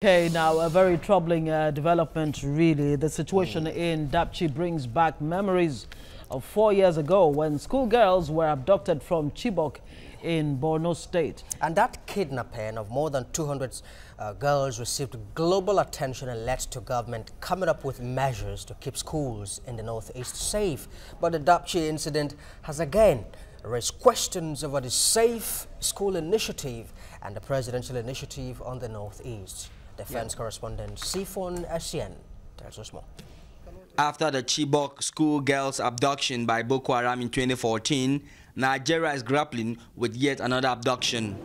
Okay, now a very troubling development, really. The situation in Dapchi brings back memories of 4 years ago when schoolgirls were abducted from Chibok in Borno State. And that kidnapping of more than 200 girls received global attention and led to government coming up with measures to keep schools in the Northeast safe. But the Dapchi incident has again raised questions over the Safe School Initiative and the presidential initiative on the Northeast. Defense correspondent Sifon Essien tells us more. After the Chibok schoolgirls abduction by Boko Haram in 2014, Nigeria is grappling with yet another abduction.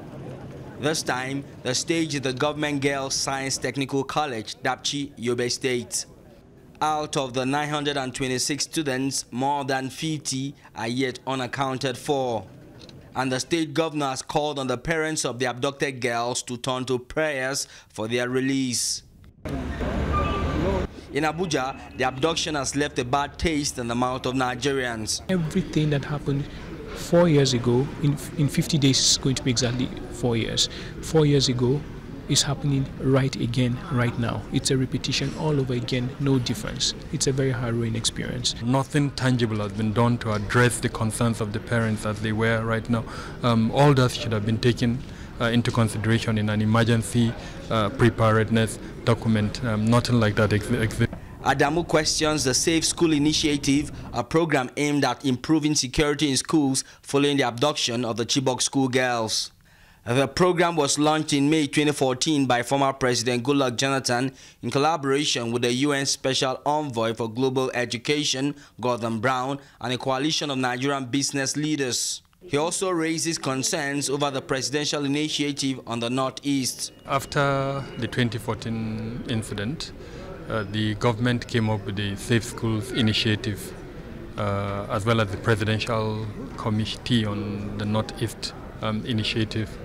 This time, the stage is the Government Girls Science Technical College, Dapchi, Yobe State. Out of the 926 students, more than 50 are yet unaccounted for. And the state governor has called on the parents of the abducted girls to turn to prayers for their release. In Abuja, the abduction has left a bad taste in the mouth of Nigerians. Everything that happened 4 years ago, in 50 days is going to be exactly 4 years. 4 years ago is happening right again, right now. It's a repetition all over again, no difference. It's a very harrowing experience. Nothing tangible has been done to address the concerns of the parents as they were right now. All that should have been taken into consideration in an emergency preparedness document. Nothing like that exists. Adamu questions the Safe School Initiative, a program aimed at improving security in schools following the abduction of the Chibok schoolgirls. The program was launched in May 2014 by former President Goodluck Jonathan in collaboration with the UN Special Envoy for Global Education, Gordon Brown, and a coalition of Nigerian business leaders. He also raises concerns over the presidential initiative on the Northeast. After the 2014 incident, the government came up with the Safe Schools Initiative, as well as the Presidential Committee on the Northeast initiative.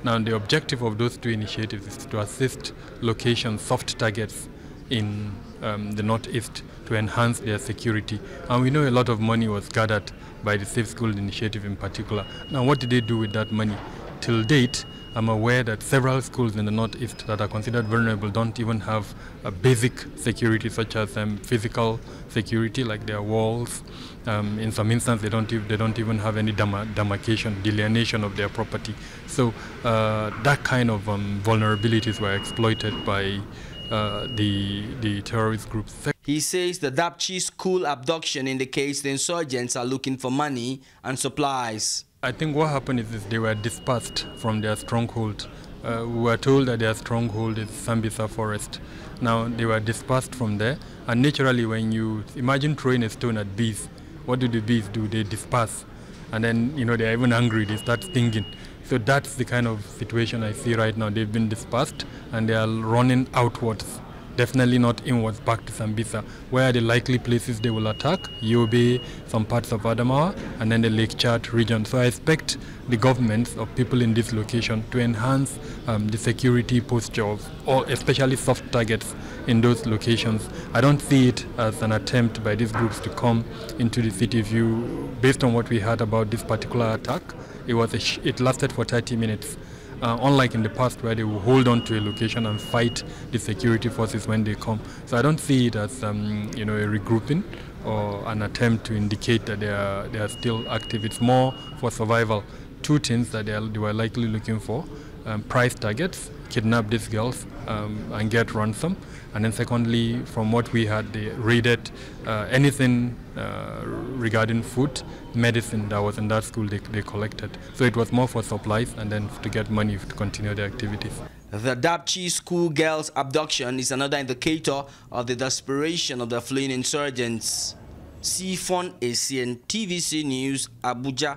Now, the objective of those two initiatives is to assist location soft targets in the Northeast to enhance their security. And we know a lot of money was gathered by the Safe School Initiative in particular. Now, what did they do with that money? Till date, I'm aware that several schools in the Northeast that are considered vulnerable don't even have a basic security, such as physical security, like their walls. In some instances, they don't even have any demarcation, delineation of their property. So that kind of vulnerabilities were exploited by the terrorist groups. He says the Dapchi school abduction indicates the insurgents are looking for money and supplies. I think what happened is they were dispersed from their stronghold. We were told that their stronghold is Sambisa Forest. Now they were dispersed from there, and naturally when you imagine throwing a stone at bees, what do the bees do? They disperse, and then they're even angry, they start stinging. So that's the kind of situation I see right now. They've been dispersed and they are running outwards. Definitely not inwards back to Sambisa. Where are the likely places they will attack? Yobe, some parts of Adamawa, and then the Lake Chad region. So I expect the governments of people in this location to enhance the security posture of especially soft targets in those locations. I don't see it as an attempt by these groups to come into the city view. Based on what we heard about this particular attack, it lasted for 30 minutes. Unlike in the past where they will hold on to a location and fight the security forces when they come. So I don't see it as a regrouping or an attempt to indicate that they are still active. It's more for survival. Two things that they were likely looking for: price targets, kidnap these girls and get ransom. And then secondly, from what we had, they raided anything regarding food, medicine that was in that school they collected. So it was more for supplies and then to get money to continue their activities. The Dapchi schoolgirls abduction is another indicator of the desperation of the fleeing insurgents. Sifon Essien, TVC News, Abuja.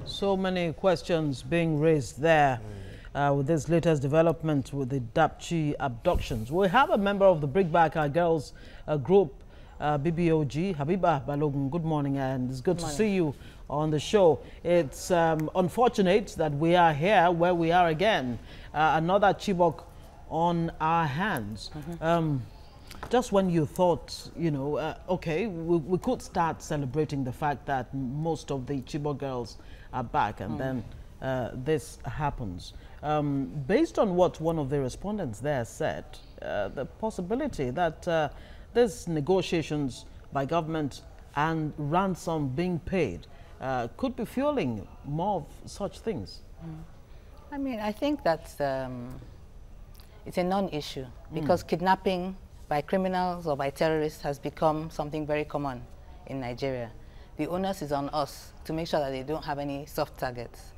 So many questions being raised there. With this latest development with the Dapchi abductions. We have a member of the Bring Back Our Girls group, BBOG, Habiba Balogun. Good morning, and it's good to see you on the show. It's unfortunate that we are here where we are again. Another Chibok on our hands. Just when you thought, okay, we could start celebrating the fact that most of the Chibok girls are back, and then this happens. Based on what one of the respondents there said, the possibility that these negotiations by government and ransom being paid could be fueling more of such things. I mean, I think that it's a non-issue because kidnapping by criminals or by terrorists has become something very common in Nigeria. The onus is on us to make sure that they don't have any soft targets.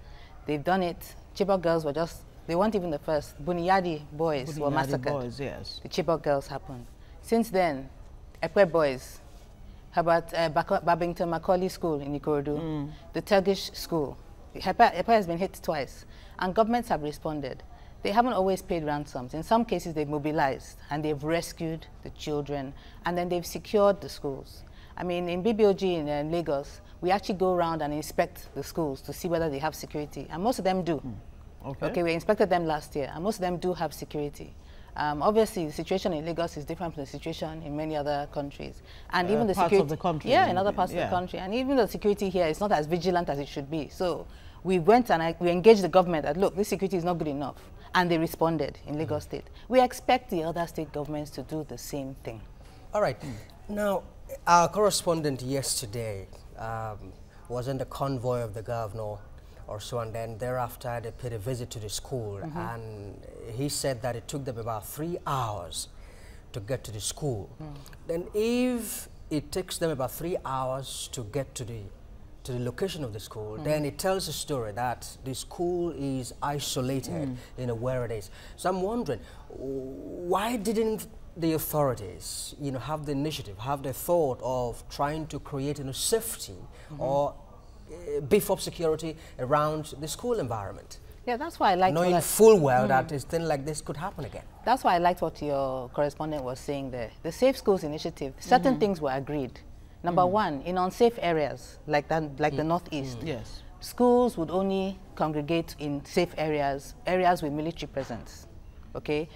They've done it. Chibok girls were just, they weren't even the first. Buniyadi boys were massacred. Boys, yes. The Chibok girls happened. Since then, Ekwe boys, how about Babington Macaulay School in Ikorodu, the Turkish school. Ekwe has been hit twice, and governments have responded. They haven't always paid ransoms. In some cases, they've mobilized, and they've rescued the children, and then they've secured the schools. I mean, in BBOG in Lagos, we actually go around and inspect the schools to see whether they have security, and most of them do. Okay, we inspected them last year, and most of them do have security. Obviously, the situation in Lagos is different from the situation in many other countries, and even the security of the country. Yeah, in other parts of the country, and even the security here is not as vigilant as it should be. So we went and we engaged the government that look, this security is not good enough, and they responded in Lagos State. We expect the other state governments to do the same thing. All right. Now, our correspondent yesterday was in the convoy of the governor or so, and then thereafter they paid a visit to the school, and he said that it took them about 3 hours to get to the school. Then if it takes them about 3 hours to get to the location of the school, then it tells a story that the school is isolated, you know, where it is. So I'm wondering, why didn't the authorities, you know, have the initiative, have the thought of trying to create, you know, safety or beef up security around the school environment? Yeah, that's why I like knowing full well that a thing like this could happen again. That's why I liked what your correspondent was saying there. The Safe Schools Initiative, certain things were agreed. Number one, in unsafe areas like that, like the Northeast, schools would only congregate in safe areas, areas with military presence. Okay,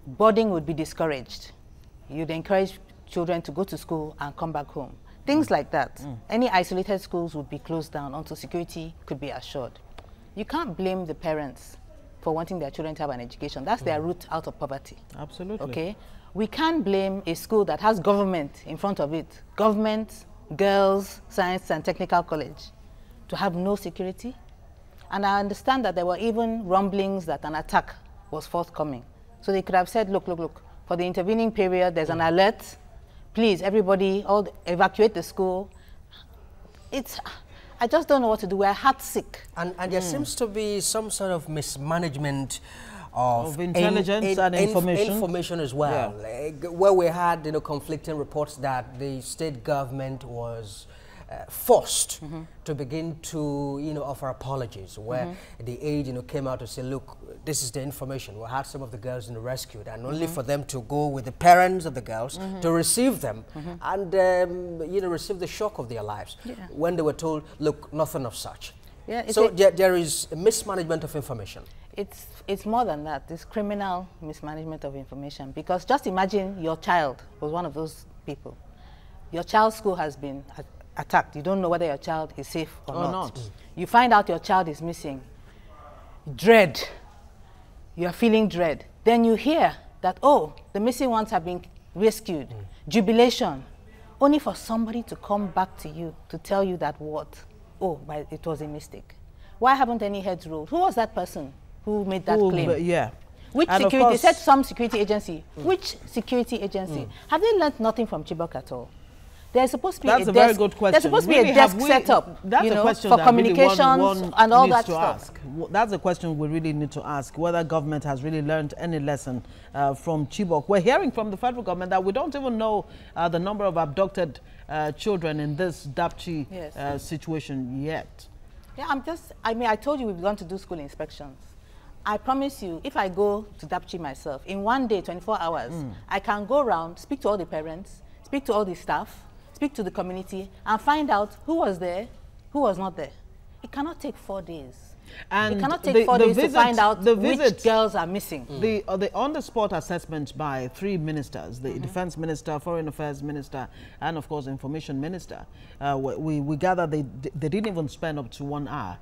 boarding would be discouraged. You'd encourage children to go to school and come back home. Things like that. Any isolated schools would be closed down until security could be assured. You can't blame the parents for wanting their children to have an education. That's their route out of poverty. Absolutely. Okay? We can't blame a school that has government in front of it. Government, girls, science and technical college to have no security. And I understand that there were even rumblings that an attack was forthcoming. So they could have said, look, for the intervening period, there's an alert. Please, everybody, evacuate the school. I just don't know what to do. We're heart sick. And there seems to be some sort of mismanagement of intelligence and information. Information as well. Where we had, you know, conflicting reports that the state government was forced to begin to, you know, offer apologies, where the aide, you know, came out to say, look, this is the information. We had some of the girls, you know, rescued, and only for them to go with the parents of the girls to receive them and, you know, receive the shock of their lives when they were told, look, nothing of such. So there is a mismanagement of information. It's more than that. It's criminal mismanagement of information, because just imagine your child was one of those people. Your child's school has been attacked. You don't know whether your child is safe or not. You find out your child is missing. Dread. You are feeling dread. Then you hear that, oh, the missing ones have been rescued. Jubilation. Only for somebody to come back to you to tell you that what? Oh, but it was a mistake. Why haven't any heads rolled? Who was that person who made that claim? Which and security? They said some security agency. Which security agency? Have they learned nothing from Chibok at all? There's supposed to be a very good question. There's supposed to be a desk set up, you know, for communications and all that stuff. That's a question we really need to ask, whether government has really learned any lesson from Chibok. We're hearing from the federal government that we don't even know the number of abducted children in this Dapchi situation yet. Yeah, I mean, I told you we've gone to do school inspections. I promise you, if I go to Dapchi myself, in one day, 24 hours, I can go around, speak to all the parents, speak to all the staff, speak to the community, and find out who was there, who was not there. It cannot take 4 days. And it cannot take 4 days to find out which girls are missing. The on-the-spot assessment by 3 ministers, the Defense Minister, Foreign Affairs Minister, and of course Information Minister, we gather they didn't even spend up to 1 hour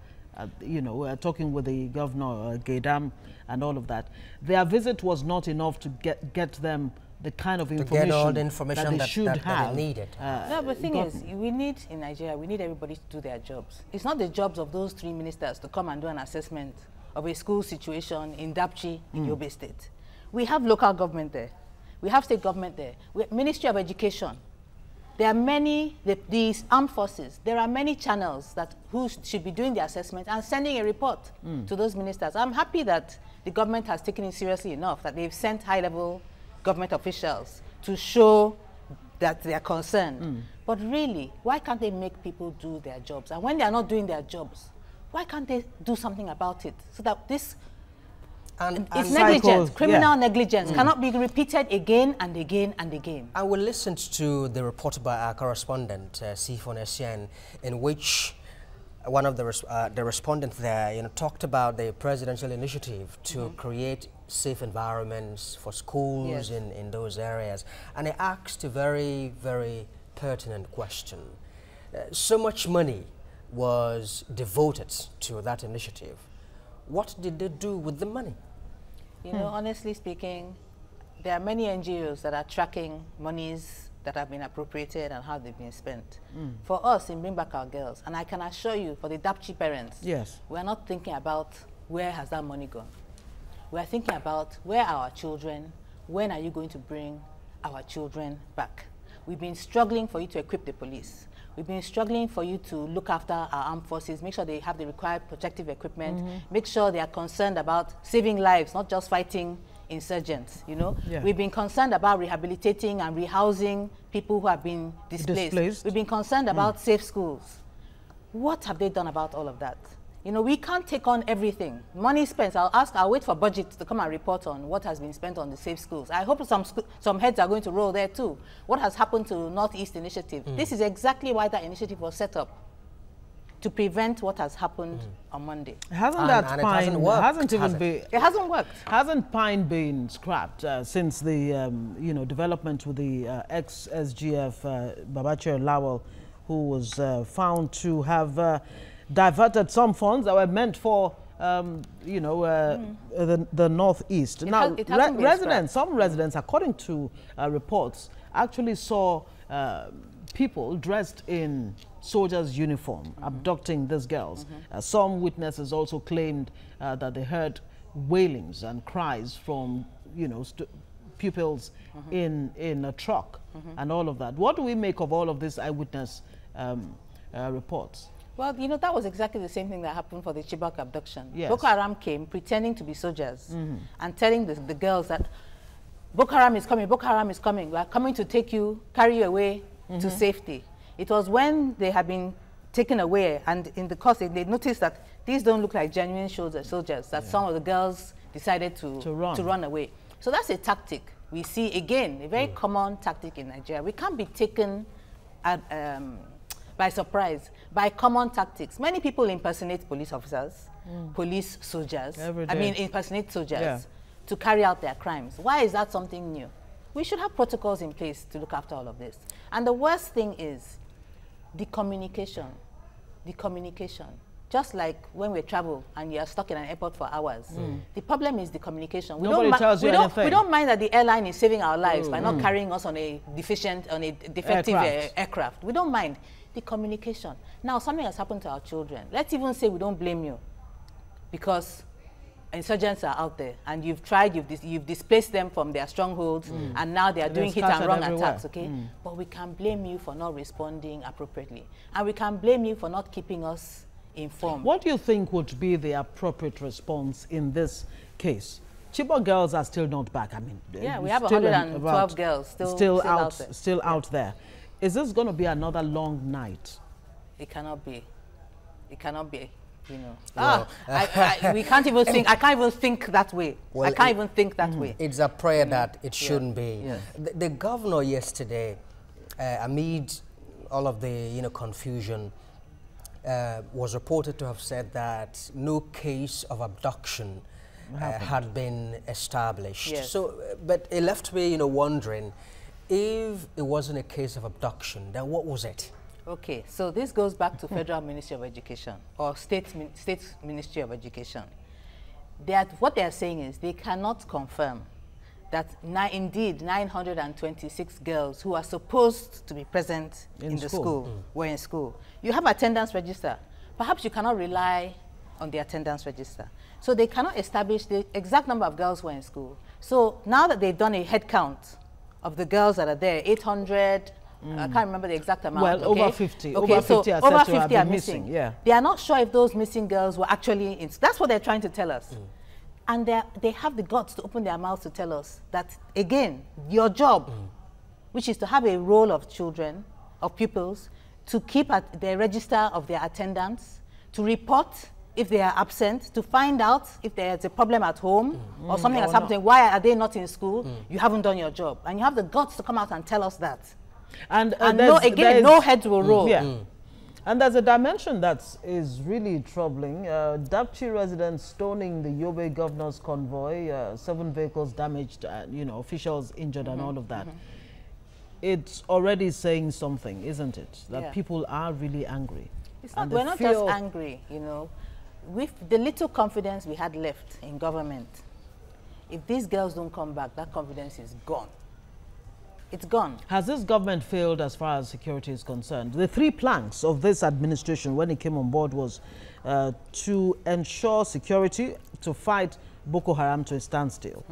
you know, talking with the governor, Gaydam, and all of that. Their visit was not enough to get them the kind of information, get all the information that they should have. that they needed. No, but the thing is, we need, in Nigeria, we need everybody to do their jobs. It's not the jobs of those 3 ministers to come and do an assessment of a school situation in Dapchi, in Yobe State. We have local government there. We have state government there. Ministry of Education. There are many, these armed forces, there are many channels who should be doing the assessment and sending a report to those ministers. I'm happy that the government has taken it seriously enough, that they've sent high-level government officials to show that they are concerned. But really, why can't they make people do their jobs? And when they are not doing their jobs, why can't they do something about it? So that this it's negligence, criminal negligence, cannot be repeated again and again and again. And we listened to the report by our correspondent, Sifon Essien, in which one of the respondents there, talked about the presidential initiative to create safe environments for schools in those areas. And he asked a very, very pertinent question. So much money was devoted to that initiative. What did they do with the money? You know, honestly speaking, there are many NGOs that are tracking monies that have been appropriated and how they've been spent. For us in Bring Back Our Girls, and I can assure you, for the Dapchi parents, we're not thinking about where has that money gone. We're thinking about where are our children, when are you going to bring our children back? We've been struggling for you to equip the police. We've been struggling for you to look after our armed forces, make sure they have the required protective equipment, make sure they are concerned about saving lives, not just fighting insurgents, you know. We've been concerned about rehabilitating and rehousing people who have been displaced. We've been concerned about safe schools. What have they done about all of that? You know, we can't take on everything. Money spent, I'll wait for budget to come and report on what has been spent on the safe schools. I hope some heads are going to roll there too. What has happened to Northeast Initiative? This is exactly why that initiative was set up, to prevent what has happened on Monday. Hasn't that pine, it hasn't worked. Hasn't pine been scrapped since the, development with the ex-SGF Babachir Lawal, who was found to have diverted some funds that were meant for, the Northeast. Now, some residents, according to reports, actually saw people dressed in soldiers' uniform abducting these girls. Some witnesses also claimed that they heard wailings and cries from, pupils in a truck and all of that. What do we make of all of this eyewitness reports? Well, that was exactly the same thing that happened for the Chibok abduction. Boko Haram came pretending to be soldiers and telling the girls that Boko Haram is coming, Boko Haram is coming. We are coming to carry you away to safety. It was when they had been taken away and in the course they noticed that these don't look like genuine soldiers, that some of the girls decided to run away. So that's a tactic. We see, again, a very common tactic in Nigeria. We can't be taken by surprise, by common tactics. Many people impersonate police officers, police soldiers, impersonate soldiers to carry out their crimes. Why is that something new? We should have protocols in place to look after all of this. And the worst thing is the communication. The communication. Just like when we travel and you are stuck in an airport for hours. The problem is the communication. Nobody tells you anything. We don't mind that the airline is saving our lives by not carrying us on a defective aircraft. We don't mind. The communication. Now, something has happened to our children. Let's even say we don't blame you because insurgents are out there and you've displaced them from their strongholds and now they are doing hit and run attacks, okay? But we can blame you for not responding appropriately. And we can blame you for not keeping us informed. What do you think would be the appropriate response in this case? Chibok girls are still not back. I mean, yeah, we have 112 girls still out there. Is this going to be another long night? It cannot be. It cannot be. Well, we can't even think. I can't even think that way. Well, I can't even think that way. It's a prayer that it shouldn't be. Yes. The governor yesterday, amid all of the confusion, was reported to have said that no case of abduction had been established. Yes. So, but it left me, wondering, if it wasn't a case of abduction, then what was it? Okay, so this goes back to Federal Ministry of Education or State Ministry of Education. What they are saying is they cannot confirm that indeed 926 girls who are supposed to be present in the school were in school. You have attendance register. Perhaps you cannot rely on the attendance register. So they cannot establish the exact number of girls who were in school. So now that they've done a head count of the girls that are there, 800, I can't remember the exact amount. Well, okay? over 50. Okay, over 50 so are over said to 50 have are been missing. Yeah. They are not sure if those missing girls were actually in. That's what they're trying to tell us. And they have the guts to open their mouths to tell us that, again, your job, which is to have a roll of children, of pupils, to keep at the register of their attendance, to report if they are absent, to find out if there's a problem at home or something that's happening. Why are they not in school? You haven't done your job. And you have the guts to come out and tell us that. And no heads will roll. Yeah. And there's a dimension that is really troubling. Dapchi residents stoning the Yobe governor's convoy, 7 vehicles damaged, officials injured and all of that. It's already saying something, isn't it? That people are really angry. It's not, we're not just angry, With the little confidence we had left in government, if these girls don't come back, that confidence is gone. It's gone. Has this government failed as far as security is concerned? The 3 planks of this administration when it came on board was to ensure security, to fight Boko Haram to a standstill,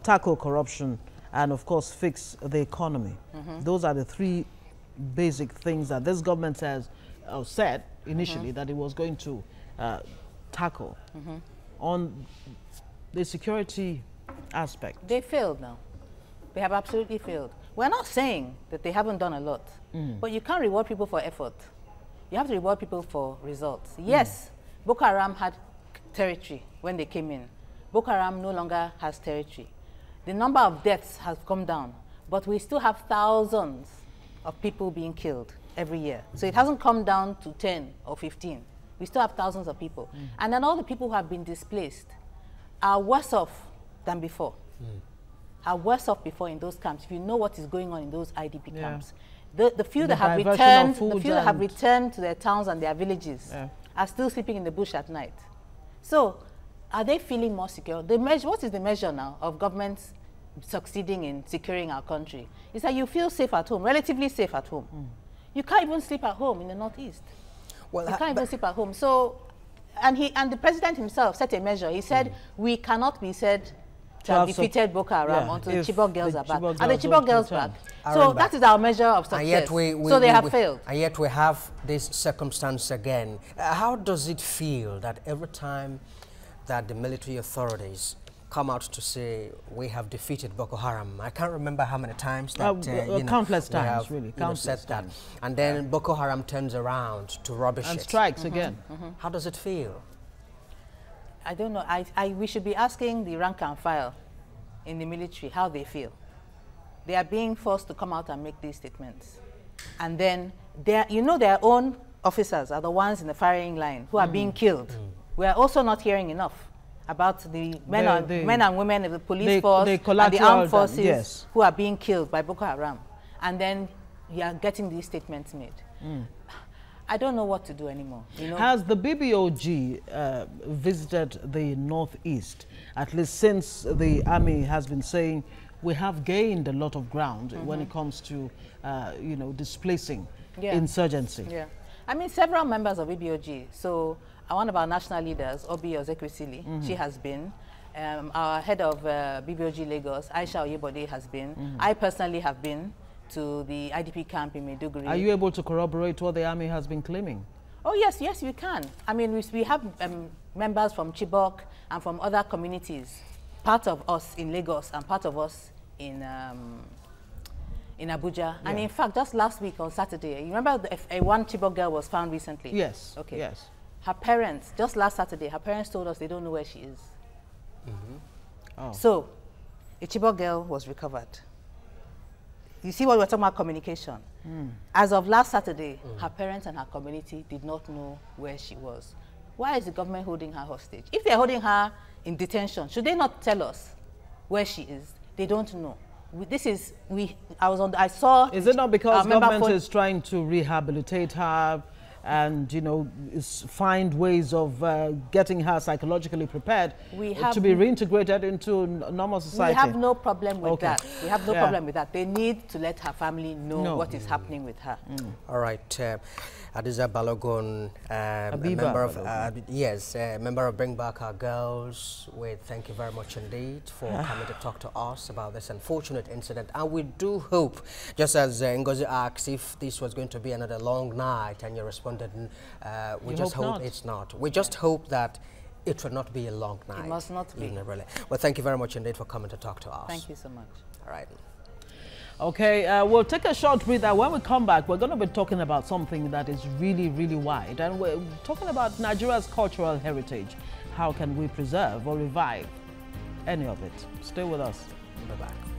tackle corruption, and of course fix the economy. Those are the 3 basic things that this government said initially that it was going to tackle. On the security aspect, they failed now. They have absolutely failed. We're not saying that they haven't done a lot, but you can't reward people for effort. You have to reward people for results. Yes, Boko Haram had territory when they came in. Boko Haram no longer has territory. The number of deaths has come down, but we still have thousands of people being killed every year. So it hasn't come down to 10 or 15. We still have thousands of people. And then all the people who have been displaced are worse off than before. Are worse off before in those camps. If you know what is going on in those IDP camps, the few that have returned to their towns and their villages are still sleeping in the bush at night. So, are they feeling more secure? What is the measure now of governments succeeding in securing our country? Is that you feel safe at home, relatively safe at home. You can't even sleep at home in the Northeast. Well, you can't even sleep at home. So, and the president himself set a measure. He said we cannot be said to have defeated Boko Haram until the Chibok girls are back. Are the Chibok girls back? So that is our measure of success. And yet so they have failed. And yet we have this circumstance again. How does it feel that every time that the military authorities come out to say we have defeated Boko Haram? I can't remember how many times that countless times, really, countless said that, and then Boko Haram turns around to rubbish and it. Strikes again. How does it feel? I don't know. We should be asking the rank and file in the military how they feel. They are being forced to come out and make these statements, and then their own officers are the ones in the firing line who are being killed. We are also not hearing enough about the men and women of the police force and the armed forces who are being killed by Boko Haram. And then you are getting these statements made. I don't know what to do anymore. Has the BBOG visited the Northeast, at least since the army has been saying we have gained a lot of ground when it comes to, displacing insurgency? Yeah. I mean, several members of BBOG. So one of our national leaders, Obi Ozekwisili, she has been. Our head of BBOG Lagos, Aisha Oyebode, has been. I personally have been to the IDP camp in Maiduguri. Are you able to corroborate what the army has been claiming? Oh, yes, we can. I mean, we have members from Chibok and from other communities, part of us in Lagos and part of us in Abuja. Yeah. And in fact, just last week on Saturday, you remember one Chibok girl was found recently? Yes. Okay. Yes. Her parents, just last Saturday, her parents told us they don't know where she is. So, a Chibok girl was recovered. You see what we're talking about, communication. As of last Saturday, her parents and her community did not know where she was. Why is the government holding her hostage? If they're holding her in detention, should they not tell us where she is? They don't know. I saw. Is it not because government is trying to rehabilitate her and, you know, find ways of getting her psychologically prepared to be reintegrated into normal society? We have no problem with that. We have no problem with that. They need to let her family know what is happening with her. All right. Adiza Balogun, member of Bring Back Our Girls. We thank you very much indeed for coming to talk to us about this unfortunate incident. And we do hope, just as Ngozi asked if this was going to be another long night, and you responded, we just hope it's not. We just hope that it will not be a long night. It must not be. Really. Well, thank you very much indeed for coming to talk to us. Thank you so much. All right. Okay, we'll take a short breather. When we come back, we're going to be talking about something that is really, really wide. And we're talking about Nigeria's cultural heritage. How can we preserve or revive any of it? Stay with us. Bye-bye.